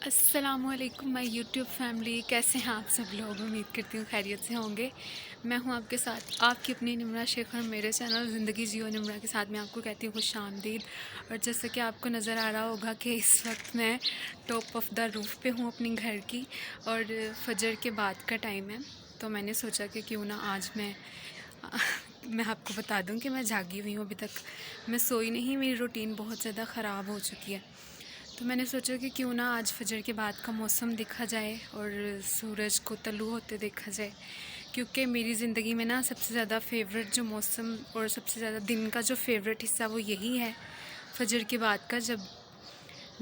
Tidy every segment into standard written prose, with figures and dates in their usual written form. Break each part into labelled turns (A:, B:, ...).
A: अस्सलामुअलैकुम my YouTube family, कैसे हैं आप सब लोग। उम्मीद करती हूँ खैरियत से होंगे। मैं हूँ आपके साथ आपकी अपनी निम्रा शेख और मेरे चैनल ज़िंदगी जियो निम्रा के साथ मैं आपको कहती हूँ खुशामदीद। और जैसे कि आपको नज़र आ रहा होगा कि इस वक्त मैं टॉप ऑफ़ द रूफ़ पे हूँ अपनी घर की, और फजर के बाद का टाइम है। तो मैंने सोचा कि क्यों ना आज मैं आपको बता दूं कि मैं जागी हुई हूँ। अभी तक मैं सोई नहीं, मेरी रूटीन बहुत ज़्यादा ख़राब हो चुकी है। तो मैंने सोचा कि क्यों ना आज फजर के बाद का मौसम देखा जाए और सूरज को तल्लू होते देखा जाए, क्योंकि मेरी ज़िंदगी में ना सबसे ज़्यादा फेवरेट जो मौसम और सबसे ज़्यादा दिन का जो फेवरेट हिस्सा वो यही है, फजर के बाद का, जब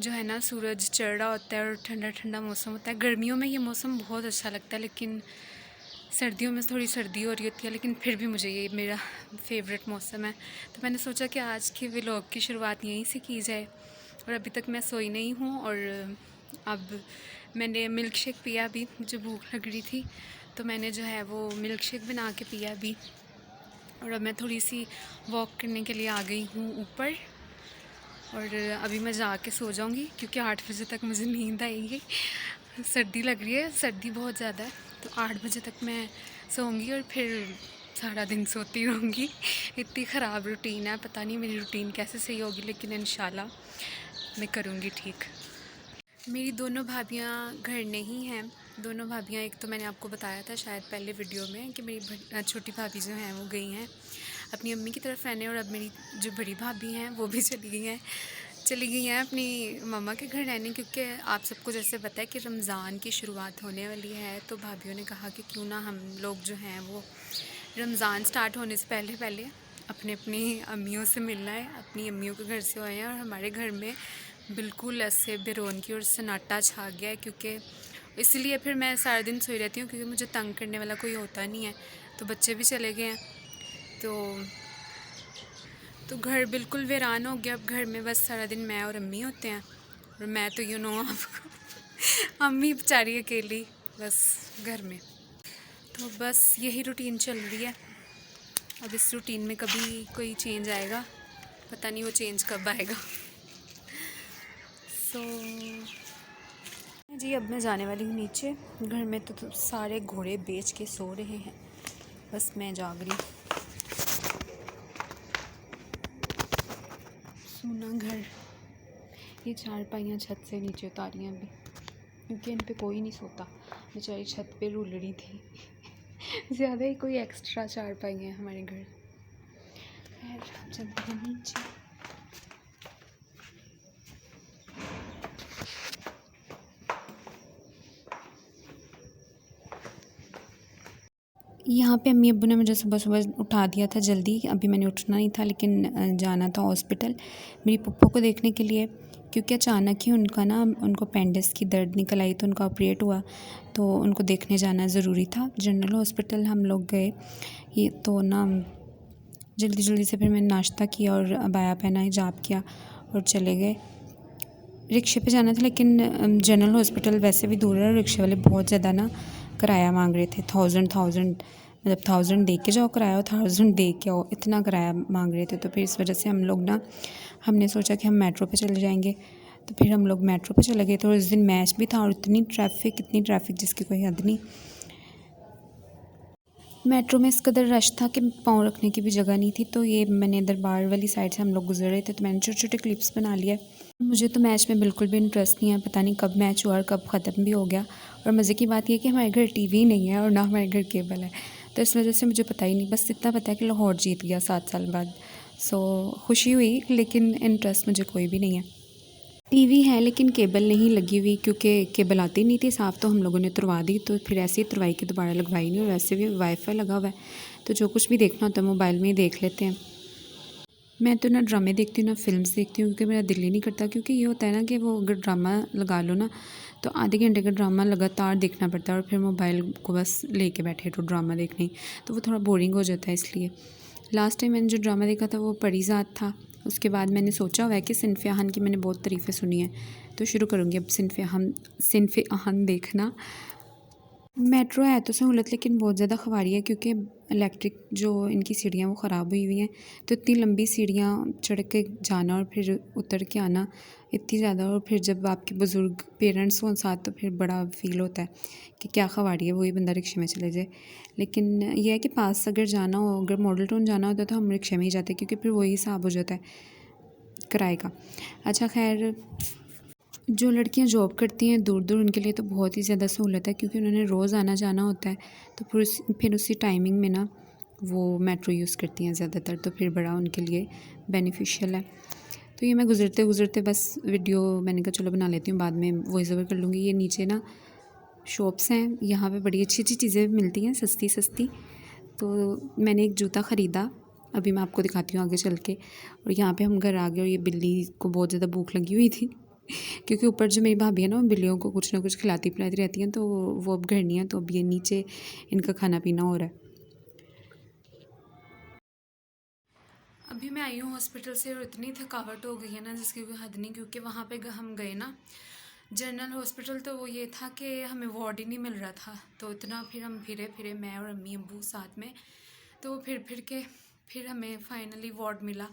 A: जो है ना सूरज चढ़ रहा होता है और ठंडा ठंडा मौसम होता है। गर्मियों में ये मौसम बहुत अच्छा लगता है, लेकिन सर्दियों में थोड़ी सर्दी हो रही होती है, लेकिन फिर भी मुझे ये मेरा फेवरेट मौसम है। तो मैंने सोचा कि आज के व्लॉग की शुरुआत यहीं से की जाए। और अभी तक मैं सोई नहीं हूँ, और अब मैंने मिल्क शेक पिया। अभी मुझे भूख लग रही थी तो मैंने जो है वो मिल्क शेक बना के पिया अभी। और अब मैं थोड़ी सी वॉक करने के लिए आ गई हूँ ऊपर, और अभी मैं जाके सो जाऊँगी क्योंकि 8 बजे तक मुझे नींद आएगी। सर्दी लग रही है, सर्दी बहुत ज़्यादा है, तो 8 बजे तक मैं सोऊंगी और फिर सारा दिन सोती रहूँगी। इतनी ख़राब रूटीन है, पता नहीं मेरी रूटीन कैसे सही होगी, लेकिन इंशाल्लाह मैं करूँगी ठीक। मेरी दोनों भाभियाँ घर नहीं हैं। दोनों भाभियाँ, एक तो मैंने आपको बताया था शायद पहले वीडियो में कि मेरी छोटी भाभी जो हैं वो गई हैं अपनी अम्मी की तरफ रहने, और अब मेरी जो बड़ी भाभी हैं वो भी चली गई हैं अपनी मम्मा के घर रहने, क्योंकि आप सबको जैसे पता है कि रमज़ान की शुरुआत होने वाली है। तो भाभीयों ने कहा कि क्यों ना हम लोग जो हैं वो रमज़ान स्टार्ट होने से पहले पहले अपने अपनी अम्मियों से मिलना है, अपनी अम्मियों के घर से आए हैं। और हमारे घर में बिल्कुल ऐसे बेरौनकी और सन्नाटा छा गया है, क्योंकि इसलिए फिर मैं सारा दिन सोई रहती हूँ, क्योंकि मुझे तंग करने वाला कोई होता नहीं है। तो बच्चे भी चले गए हैं, तो घर बिल्कुल वीरान हो गया। अब घर में बस सारा दिन मैं और अम्मी होते हैं, और मैं तो यू नो आपको अम्मी बेचारी अकेली बस घर में। तो बस यही रूटीन चल रही है। अब इस रूटीन में कभी कोई चेंज आएगा, पता नहीं वो चेंज कब आएगा। सो जी, अब मैं जाने वाली हूँ नीचे। घर में तो सारे घोड़े बेच के सो रहे हैं, बस मैं जाग रही। सूना घर, ये चारपाइयाँ छत से नीचे उतारी हैं अभी, क्योंकि इन पे कोई नहीं सोता। बेचारी छत पे रुल रही थी। ज़्यादा ही कोई एक्स्ट्रा चारपाइयाँ हैं हमारे घर। खैर चलते हैं नीचे। यहाँ पे अम्मी अब्बू ने मुझे सुबह सुबह उठा दिया था जल्दी। अभी मैंने उठना नहीं था, लेकिन जाना था हॉस्पिटल मेरी पप्पो को देखने के लिए, क्योंकि अचानक ही उनको अपेंडिक्स की दर्द निकल आई, तो उनका ऑपरेट हुआ, तो उनको देखने जाना ज़रूरी था। जनरल हॉस्पिटल हम लोग गए। ये तो ना जल्दी जल्दी से फिर मैंने नाश्ता किया और अबाया पहना, हिजाब किया और चले गए। रिक्शे पे जाना था, लेकिन जनरल हॉस्पिटल वैसे भी दूर है, और रिक्शे वाले बहुत ज़्यादा ना किराया मांग रहे थे। थाउजेंड मतलब 1000 दे के जाओ किराया, 1000 दे के आओ, इतना किराया मांग रहे थे। तो फिर इस वजह से हमने सोचा कि हम मेट्रो पे चले जाएंगे। तो फिर हम लोग मेट्रो पे चले गए। तो उस दिन मैच भी था, और इतनी ट्रैफिक जिसकी कोई हद नहीं। मेट्रो में इस कदर रश था कि पाँव रखने की भी जगह नहीं थी। तो ये मैंने दरबार वाली साइड से हम लोग गुजर रहे थे, तो मैंने छोटे छोटे क्लिप्स बना लिया। मुझे तो मैच में बिल्कुल भी इंटरेस्ट नहीं है, पता नहीं कब मैच हुआ और कब ख़त्म भी हो गया। और मज़े की बात यह कि हमारे घर टीवी नहीं है और ना हमारे घर केबल है, तो इस वजह से मुझे पता ही नहीं। बस इतना पता है कि लाहौर जीत गया 7 साल बाद। सो खुशी हुई, लेकिन इंटरेस्ट मुझे कोई भी नहीं है। टीवी है लेकिन केबल नहीं लगी हुई, क्योंकि केबल आती नहीं थी साफ़, तो हम लोगों ने तुरवा दी। तो फिर ऐसे ही तुरवाई के दोबारा लगवाई नहीं, और वैसे भी वाईफाई लगा हुआ है, तो जो कुछ भी देखना होता है मोबाइल में ही देख लेते हैं। मैं तो ना ड्रामे देखती हूँ ना फिल्म्स देखती हूँ, क्योंकि मेरा दिल ही नहीं करता। क्योंकि ये होता है ना कि वो अगर ड्रामा लगा लो ना, तो आधे घंटे का ड्रामा लगातार देखना पड़ता है, और फिर मोबाइल को बस लेके बैठे तो ड्रामा देखने, तो वो थोड़ा बोरिंग हो जाता है। इसलिए लास्ट टाइम मैंने जो ड्रामा देखा था वो परीज़ात था। उसके बाद मैंने सोचा हुआ है कि सिनफ़े आहन की मैंने बहुत तारीफ़ें सुनी हैं, तो शुरू करूँगी अब सिनफ़े आहन देखना।
B: मेट्रो है तो सहूलत, लेकिन बहुत ज़्यादा ख़वारी है क्योंकि इलेक्ट्रिक जो इनकी सीढ़ियाँ वो ख़राब हुई हुई हैं। तो इतनी लंबी सीढ़ियाँ चढ़ के जाना और फिर उतर के आना इतनी ज़्यादा, और फिर जब आपके बुज़ुर्ग पेरेंट्स हों साथ तो फिर बड़ा फ़ील होता है कि क्या ख़वारी है, वही बंदा रिक्शे में चले जाए। लेकिन यह है कि पास अगर जाना हो, अगर मॉडल टाउन जाना होता है तो हम रिक्शे में ही जाते क्योंकि फिर वही हिसाब हो जाता है किराए का। अच्छा खैर, जो लड़कियां जॉब करती हैं दूर दूर, उनके लिए तो बहुत ही ज़्यादा सहूलत है क्योंकि उन्होंने रोज़ आना जाना होता है। तो फिर उसी टाइमिंग में ना वो मेट्रो यूज़ करती हैं ज़्यादातर, तो फिर बड़ा उनके लिए बेनिफिशियल है। तो ये मैं गुज़रते गुज़रते बस वीडियो मैंने कहा चलो बना लेती हूँ, बाद में वॉइस ओवर कर लूँगी। ये नीचे ना शॉप्स हैं, यहाँ पे बड़ी अच्छी अच्छी चीज़ें मिलती हैं सस्ती सस्ती। तो मैंने एक जूता ख़रीदा, अभी मैं आपको दिखाती हूँ आगे चल के। और यहाँ पे हम घर आ गए और ये बिल्ली को बहुत ज़्यादा भूख लगी हुई थी क्योंकि ऊपर जो मेरी भाभी है ना, वो बिल्लियों को कुछ ना कुछ खिलाती पिलाती रहती हैं, तो वो अब घर नहीं है, तो अब ये नीचे इनका खाना पीना हो रहा है।
A: अभी मैं आई हूँ हॉस्पिटल से और इतनी थकावट हो गई है ना जिसकी कोई हद नहीं, क्योंकि वहाँ पे हम गए ना जनरल हॉस्पिटल, तो वो ये था कि हमें वार्ड ही नहीं मिल रहा था। तो इतना फिर हम फिरे फिरे, मैं और अम्मी अब्बू साथ में, तो वो फिर के फिर हमें फाइनली वार्ड मिला।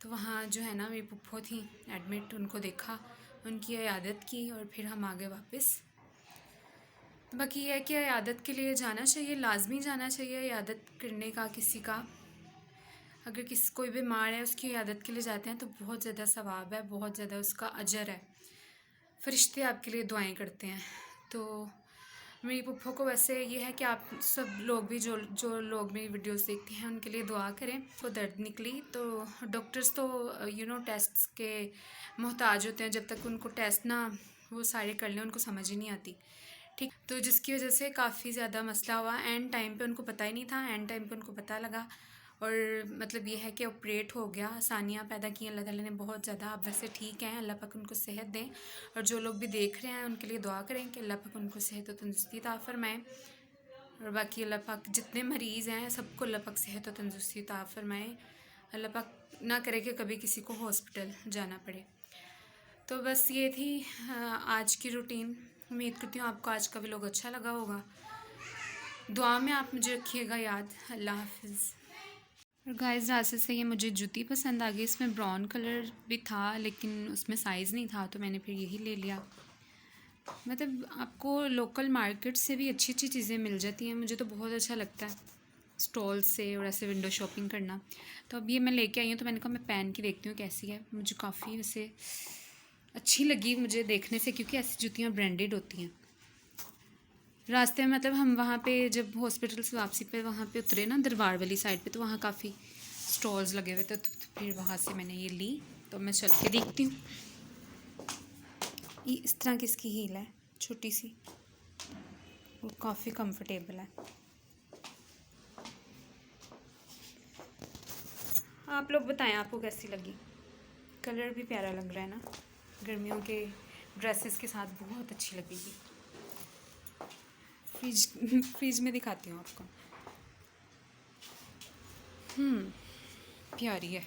A: तो वहाँ जो है ना मेरी पुप्पो थी एडमिट, उनको देखा, उनकी इयादत की और फिर हम आ गए वापस। तो बाकी ये है कि इयादत के लिए जाना चाहिए, लाजमी जाना चाहिए इयादत करने का किसी का। अगर किसी कोई बीमार है उसकी इयादत के लिए जाते हैं तो बहुत ज़्यादा सवाब है, बहुत ज़्यादा उसका अजर है, फरिश्ते आपके लिए दुआएं करते हैं। तो मेरी पुप्पो को वैसे ये है कि आप सब लोग भी जो जो लोग मेरी वीडियोस देखते हैं उनके लिए दुआ करें। तो दर्द निकली तो डॉक्टर्स तो टेस्ट के मोहताज होते हैं, जब तक उनको टेस्ट ना वो सारे कर लें उनको समझ ही नहीं आती। ठीक, तो जिसकी वजह से काफ़ी ज़्यादा मसला हुआ, एंड टाइम पे उनको पता ही नहीं था, एंड टाइम पे उनको पता लगा। और मतलब ये है कि ऑपरेट हो गया, आसानियाँ पैदा की अल्लाह ताला ने बहुत ज़्यादा। अब वैसे ठीक हैं, अल्लाह पाक उनको सेहत दें। और जो लोग भी देख रहे हैं उनके लिए दुआ करें कि अल्लाह पाक उनको सेहत और तंदुरुस्ती अता फरमाएँ। और बाकी अल्लाह पाक जितने मरीज़ हैं सबको अल्लाह पाक सेहत और तंदुरुस्ती अता फरमाएँ। अल्लाह पाक ना करे कि कभी किसी को हॉस्पिटल जाना पड़े। तो बस ये थी आज की रूटीन। उम्मीद करती हूँ आपको आज का व्लॉग अच्छा लगा होगा। दुआ में आप मुझे रखिएगा याद। अल्लाह हाफिज़। और गाइस, ज़्यादा से ये मुझे जूती पसंद आ गई, इसमें ब्राउन कलर भी था लेकिन उसमें साइज़ नहीं था, तो मैंने फिर यही ले लिया। मतलब आपको लोकल मार्केट से भी अच्छी अच्छी चीज़ें मिल जाती हैं, मुझे तो बहुत अच्छा लगता है स्टॉल से और ऐसे विंडो शॉपिंग करना। तो अब ये मैं लेके आई हूँ, तो मैंने कहा मैं पहन के देखती हूँ कैसी है। मुझे काफ़ी वैसे अच्छी लगी मुझे देखने से, क्योंकि ऐसी जूतियाँ ब्रांडेड होती हैं। रास्ते में मतलब हम वहाँ पे जब हॉस्पिटल से वापसी पे वहाँ पे उतरे ना दरबार वाली साइड पे, तो वहाँ काफ़ी स्टॉल्स लगे हुए थे, तो फिर वहाँ से मैंने ये ली। तो मैं चल के देखती हूँ। ये इस तरह की इसकी हील है, छोटी सी, वो काफ़ी कंफर्टेबल है। आप लोग बताएं आपको कैसी लगी। कलर भी प्यारा लग रहा है ना, गर्मियों के ड्रेसेस के साथ बहुत अच्छी लगेगी। फ्रिज में दिखाती हूँ आपको। प्यारी है।